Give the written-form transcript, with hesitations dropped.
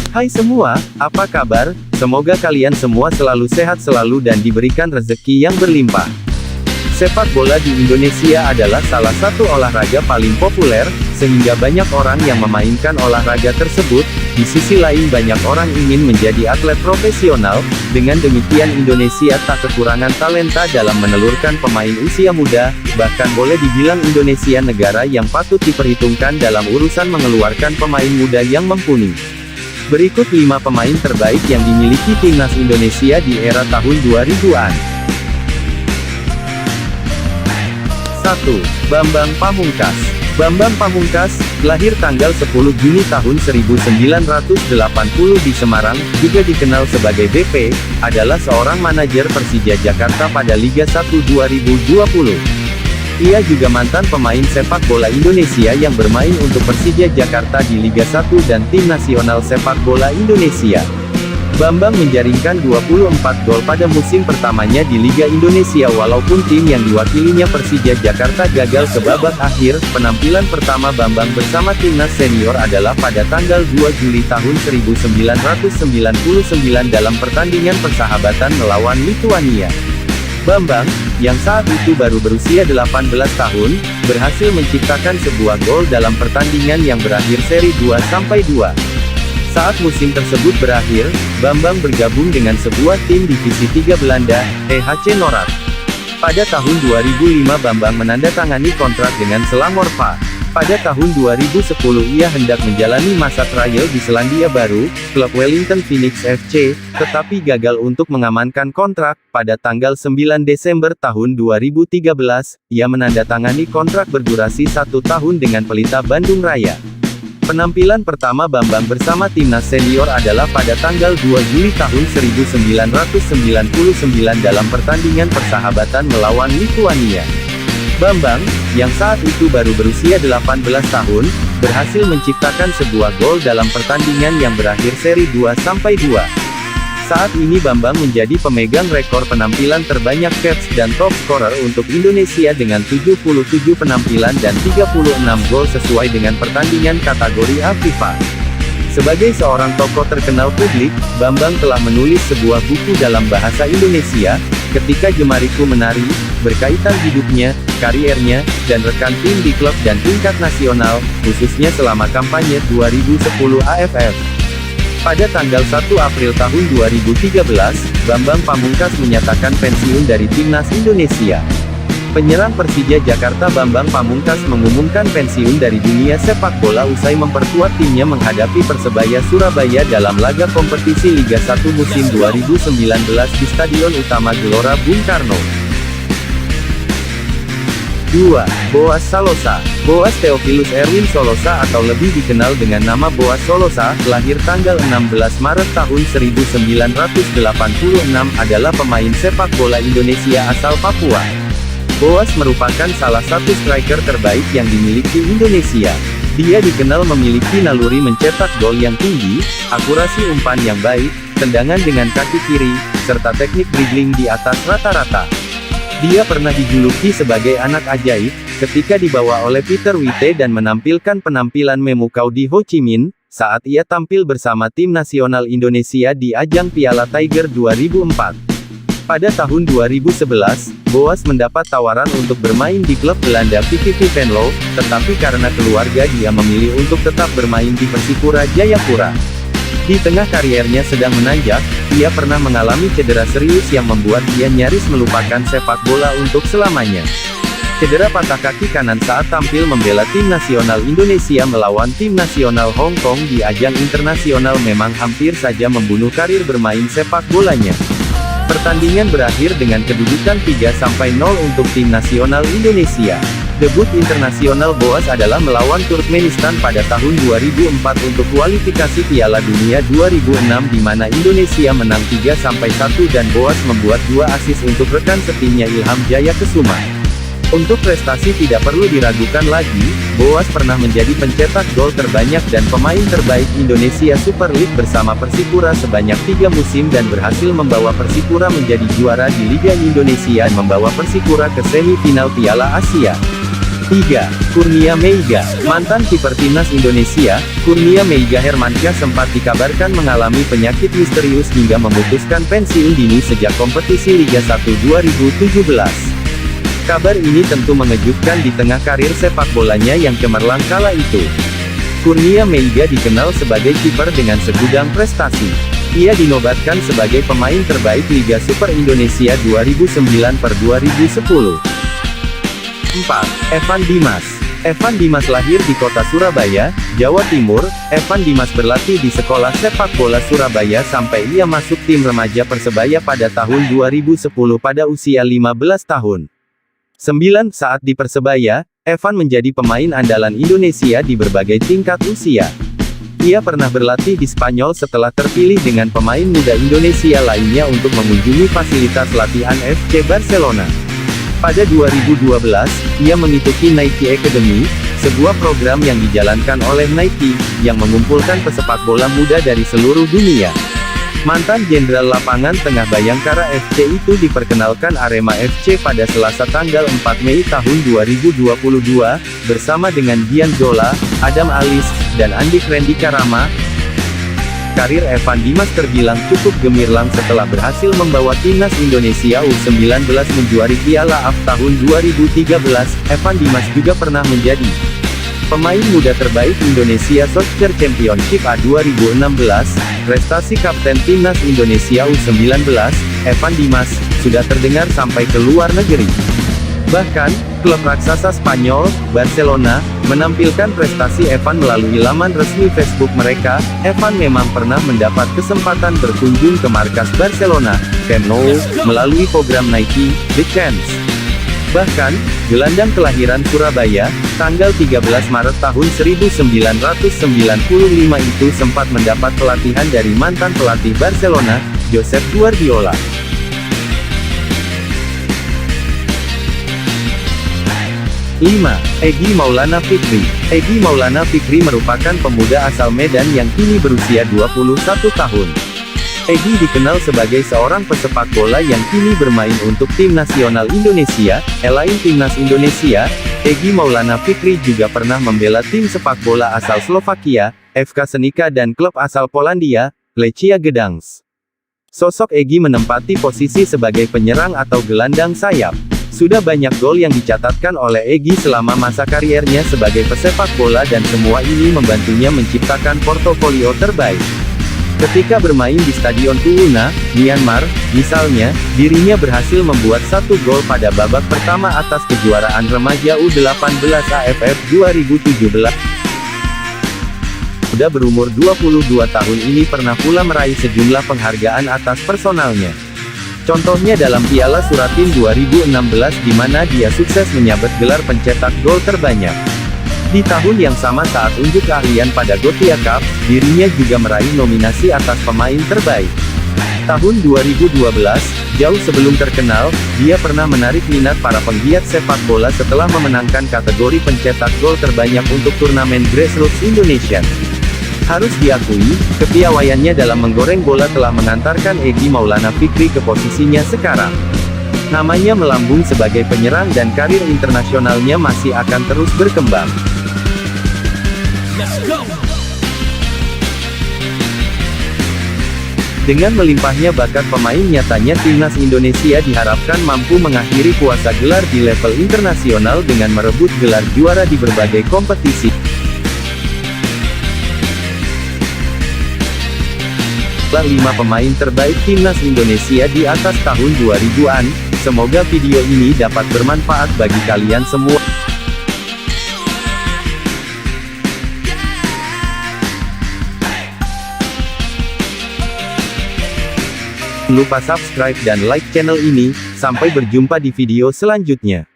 Hai semua, apa kabar? Semoga kalian semua selalu sehat selalu dan diberikan rezeki yang berlimpah. Sepak bola di Indonesia adalah salah satu olahraga paling populer, sehingga banyak orang yang memainkan olahraga tersebut. Di sisi lain banyak orang ingin menjadi atlet profesional. Dengan demikian Indonesia tak kekurangan talenta dalam menelurkan pemain usia muda, bahkan boleh dibilang Indonesia negara yang patut diperhitungkan dalam urusan mengeluarkan pemain muda yang mumpuni. Berikut 5 pemain terbaik yang dimiliki timnas Indonesia di era tahun 2000-an. 1. Bambang Pamungkas. Bambang Pamungkas, lahir tanggal 10 Juni tahun 1980 di Semarang, juga dikenal sebagai BP, adalah seorang manajer Persija Jakarta pada Liga 1 2020. Ia juga mantan pemain sepak bola Indonesia yang bermain untuk Persija Jakarta di Liga 1 dan Tim Nasional Sepak Bola Indonesia. Bambang menjaringkan 24 gol pada musim pertamanya di Liga Indonesia walaupun tim yang diwakilinya Persija Jakarta gagal ke babak akhir. Penampilan pertama Bambang bersama timnas senior adalah pada tanggal 2 Juli tahun 1999 dalam pertandingan persahabatan melawan Lituania. Bambang, yang saat itu baru berusia 18 tahun, berhasil menciptakan sebuah gol dalam pertandingan yang berakhir seri 2-2. Saat musim tersebut berakhir, Bambang bergabung dengan sebuah tim divisi 3 Belanda, EHC Noord. Pada tahun 2005 Bambang menandatangani kontrak dengan Selangor FA. Pada tahun 2010 ia hendak menjalani masa trial di Selandia Baru, klub Wellington Phoenix FC, tetapi gagal untuk mengamankan kontrak. Pada tanggal 9 Desember tahun 2013, ia menandatangani kontrak berdurasi 1 tahun dengan Pelita Bandung Raya. Penampilan pertama Bambang bersama timnas senior adalah pada tanggal 2 Juli tahun 1999 dalam pertandingan persahabatan melawan Lituania. Bambang, yang saat itu baru berusia 18 tahun, berhasil menciptakan sebuah gol dalam pertandingan yang berakhir seri 2-2. Saat ini Bambang menjadi pemegang rekor penampilan terbanyak caps dan top scorer untuk Indonesia dengan 77 penampilan dan 36 gol sesuai dengan pertandingan kategori A FIFA. Sebagai seorang tokoh terkenal publik, Bambang telah menulis sebuah buku dalam bahasa Indonesia, Ketika Jemariku Menari, berkaitan hidupnya, kariernya, dan rekan tim di klub dan tingkat nasional, khususnya selama kampanye 2010 AFF. Pada tanggal 1 April tahun 2013, Bambang Pamungkas menyatakan pensiun dari timnas Indonesia. Penyerang Persija Jakarta Bambang Pamungkas mengumumkan pensiun dari dunia sepak bola usai memperkuat timnya menghadapi Persebaya Surabaya dalam laga kompetisi Liga 1 musim 2019 di Stadion Utama Gelora Bung Karno. 2. Boas Salosa. Boas Theophilus Erwin Solosa atau lebih dikenal dengan nama Boas Solosa, lahir tanggal 16 Maret tahun 1986, adalah pemain sepak bola Indonesia asal Papua. Boas merupakan salah satu striker terbaik yang dimiliki Indonesia. Dia dikenal memiliki naluri mencetak gol yang tinggi, akurasi umpan yang baik, tendangan dengan kaki kiri, serta teknik dribbling di atas rata-rata. Dia pernah dijuluki sebagai anak ajaib, ketika dibawa oleh Peter Witte dan menampilkan penampilan memukau di Ho Chi Minh, saat ia tampil bersama tim nasional Indonesia di ajang Piala Tiger 2004. Pada tahun 2011, Boas mendapat tawaran untuk bermain di klub Belanda VVV Venlo, tetapi karena keluarga dia memilih untuk tetap bermain di Persipura Jayapura. Di tengah kariernya sedang menanjak, ia pernah mengalami cedera serius yang membuat dia nyaris melupakan sepak bola untuk selamanya. Cedera patah kaki kanan saat tampil membela tim nasional Indonesia melawan tim nasional Hong Kong di ajang internasional memang hampir saja membunuh karir bermain sepak bolanya. Pertandingan berakhir dengan kedudukan 3-0 untuk tim nasional Indonesia. Debut internasional Boas adalah melawan Turkmenistan pada tahun 2004 untuk kualifikasi Piala Dunia 2006 di mana Indonesia menang 3-1 dan Boas membuat 2 assist untuk rekan setimnya Ilham Jaya Kesuma. Untuk prestasi tidak perlu diragukan lagi, Boas pernah menjadi pencetak gol terbanyak dan pemain terbaik Indonesia Super League bersama Persipura sebanyak 3 musim dan berhasil membawa Persipura menjadi juara di Liga Indonesia dan membawa Persipura ke semifinal Piala Asia. 3. Kurnia Meiga. Mantan kiper timnas Indonesia, Kurnia Meiga Hermansyah sempat dikabarkan mengalami penyakit misterius hingga memutuskan pensiun dini sejak kompetisi Liga 1 2017. Kabar ini tentu mengejutkan di tengah karir sepak bolanya yang cemerlang kala itu. Kurnia Meiga dikenal sebagai kiper dengan segudang prestasi. Ia dinobatkan sebagai pemain terbaik Liga Super Indonesia 2009/2010. 4. Evan Dimas. Evan Dimas lahir di kota Surabaya, Jawa Timur. Evan Dimas berlatih di sekolah sepak bola Surabaya sampai ia masuk tim remaja Persebaya pada tahun 2010 pada usia 15 tahun. 9. Saat di Persebaya, Evan menjadi pemain andalan Indonesia di berbagai tingkat usia. Ia pernah berlatih di Spanyol setelah terpilih dengan pemain muda Indonesia lainnya untuk mengunjungi fasilitas latihan FC Barcelona. Pada 2012, ia mengikuti Nike Academy, sebuah program yang dijalankan oleh Nike, yang mengumpulkan pesepak bola muda dari seluruh dunia. Mantan jenderal lapangan tengah Bayangkara FC itu diperkenalkan Arema FC pada Selasa tanggal 4 Mei tahun 2022, bersama dengan Dian Zola, Adam Alis, dan Andik Randy Karama. Karir Evan Dimas terbilang cukup gemilang setelah berhasil membawa timnas Indonesia U19 menjuari Piala AFF tahun 2013. Evan Dimas juga pernah menjadi pemain muda terbaik Indonesia Soccer Championship A 2016, prestasi kapten timnas Indonesia U19, Evan Dimas, sudah terdengar sampai ke luar negeri. Bahkan, klub raksasa Spanyol, Barcelona, menampilkan prestasi Evan melalui laman resmi Facebook mereka. Evan memang pernah mendapat kesempatan berkunjung ke markas Barcelona, Camp Nou, melalui program Nike, The Chance. Bahkan, gelandang kelahiran Surabaya, tanggal 13 Maret tahun 1995 itu sempat mendapat pelatihan dari mantan pelatih Barcelona, Josep Guardiola. 5. Egy Maulana Fikri. Egy Maulana Fikri merupakan pemuda asal Medan yang kini berusia 21 tahun. Egy dikenal sebagai seorang pesepak bola yang kini bermain untuk tim nasional Indonesia. Selain timnas Indonesia, Egy Maulana Fikri juga pernah membela tim sepak bola asal Slovakia, FK Senica dan klub asal Polandia, Lechia Gdansk. Sosok Egy menempati posisi sebagai penyerang atau gelandang sayap. Sudah banyak gol yang dicatatkan oleh Egy selama masa kariernya sebagai pesepak bola dan semua ini membantunya menciptakan portofolio terbaik. Ketika bermain di Stadion Tuluna, Myanmar, misalnya, dirinya berhasil membuat 1 gol pada babak pertama atas kejuaraan remaja U18 AFF 2017. Sudah berumur 22 tahun ini pernah pula meraih sejumlah penghargaan atas personalnya. Contohnya dalam Piala Suratin 2016 di mana dia sukses menyabet gelar pencetak gol terbanyak. Di tahun yang sama saat unjuk keahlian pada Gothia Cup, dirinya juga meraih nominasi atas pemain terbaik. Tahun 2012, jauh sebelum terkenal, dia pernah menarik minat para penggiat sepak bola setelah memenangkan kategori pencetak gol terbanyak untuk turnamen Grassroots Indonesia. Harus diakui, kepiawaiannya dalam menggoreng bola telah mengantarkan Egy Maulana Fikri ke posisinya sekarang. Namanya melambung sebagai penyerang dan karir internasionalnya masih akan terus berkembang. Dengan melimpahnya bakat pemain nyatanya timnas Indonesia diharapkan mampu mengakhiri puasa gelar di level internasional dengan merebut gelar juara di berbagai kompetisi. 5 pemain terbaik timnas Indonesia di atas tahun 2000-an. Semoga video ini dapat bermanfaat bagi kalian semua. Jangan lupa subscribe dan like channel ini. Sampai berjumpa di video selanjutnya.